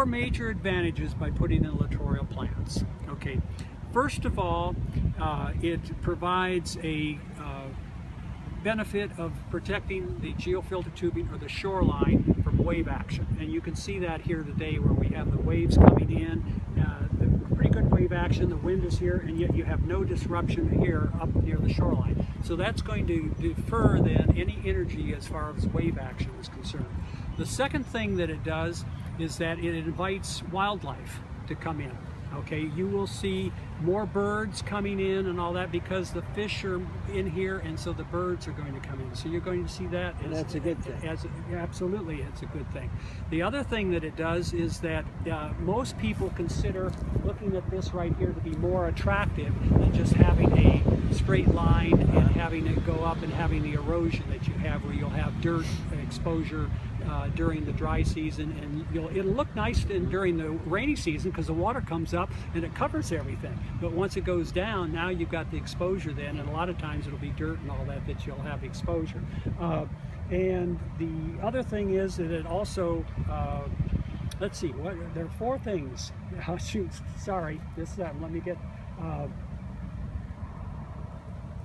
Four major advantages by putting in littoral plants. Okay, first of all, it provides a benefit of protecting the geofilter tubing or the shoreline from wave action, and you can see that here today where we have the waves coming in, the pretty good wave action, the wind is here, and yet you have no disruption here up near the shoreline. So that's going to defer then any energy as far as wave action is concerned. The second thing that it does is that it invites wildlife to come in. Okay, you will see more birds coming in and all that because the fish are in here, and so the birds are going to come in. So you're going to see that. That's a good thing. Absolutely, it's a good thing. The other thing that it does is that most people consider looking at this right here to be more attractive than just having a straight line and having it go up and having the erosion that you have, where you'll have dirt exposure during the dry season, and it'll look nice during the rainy season because the water comes up and it covers everything. But once it goes down, now you've got the exposure then, and a lot of times it'll be dirt and all that you'll have exposure. And the other thing is that it also, let's see, there are four things. Oh, shoot, sorry, let me get.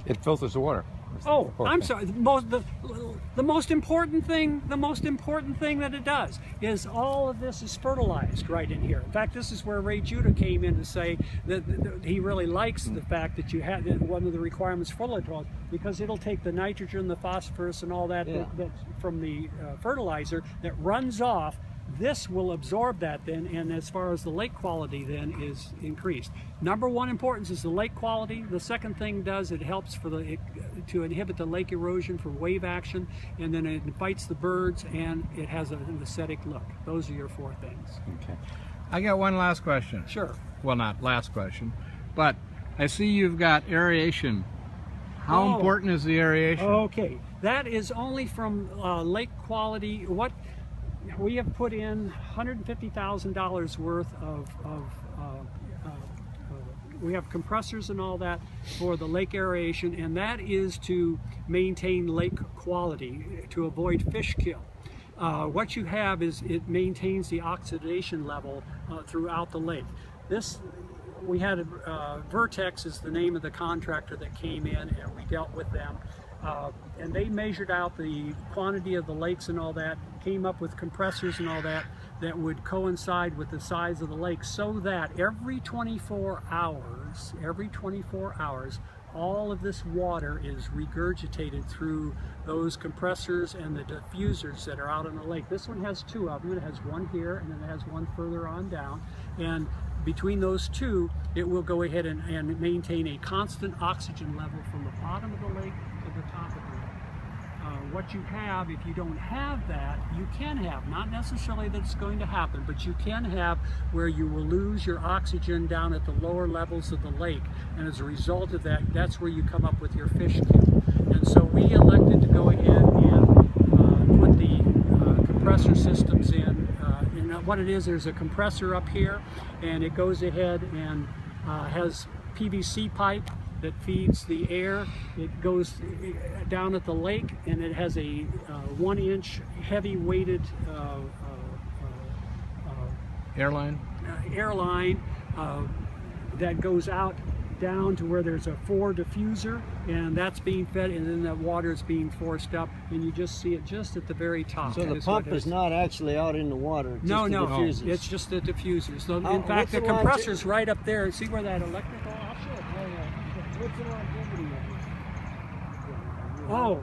It filters the water. Oh, I'm sorry. The most important thing that it does is all of this is fertilized right in here. In fact, this is where Ray Judah came in to say that he really likes the fact that you have one of the requirements for littoral, because it'll take the nitrogen, the phosphorus, and all that, that from the fertilizer that runs off. This will absorb that then, and as far as the lake quality then is increased. Number one importance is the lake quality. The second thing does, it helps to inhibit the lake erosion for wave action, and then it invites the birds, and it has an aesthetic look. Those are your four things. Okay. I got one last question. Sure. Well, not last question, but I see you've got aeration. How important is the aeration? Okay, that is only from lake quality. What we have put in $150,000 worth of we have compressors and all that for the lake aeration, and that is to maintain lake quality, to avoid fish kill. What you have is it maintains the oxidation level throughout the lake. We had Vertex is the name of the contractor that came in, and we dealt with them. And they measured out the quantity of the lakes and all that, came up with compressors and all that would coincide with the size of the lake, so that every 24 hours, all of this water is regurgitated through those compressors and the diffusers that are out on the lake. This one has two of them. It has one here, and then it has one further on down. And between those two, it will go ahead and maintain a constant oxygen level from the bottom of the lake to the top of the lake. What you have, if you don't have that, you can have, not necessarily that it's going to happen, but you can have where you will lose your oxygen down at the lower levels of the lake, and as a result of that, that's where you come up with your fish kill. And so we elected to go ahead and put the compressor systems in. And what it is, there's a compressor up here, and it goes ahead and has PVC pipe that feeds the air. It goes down at the lake, and it has a 1-inch heavy weighted airline that goes out down to where there's a 4 diffuser, and that's being fed, and then that water is being forced up, and you just see it just at the very top. So the pump is not actually out in the water, no, diffusers. It's just the diffusers. So in fact, the compressor's right up there. See where that electrical? I'll show it. What's the longevity of this? Oh,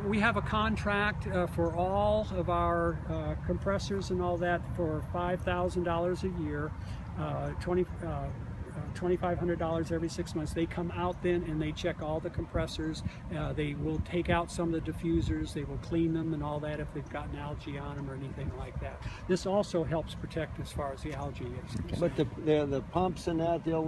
we have a contract for all of our compressors and all that for $5,000 a year, $2,500 every 6 months. They come out then and they check all the compressors. They will take out some of the diffusers. They will clean them and all that if they've gotten algae on them or anything like that. This also helps protect as far as the algae is concerned. But the pumps and that, they'll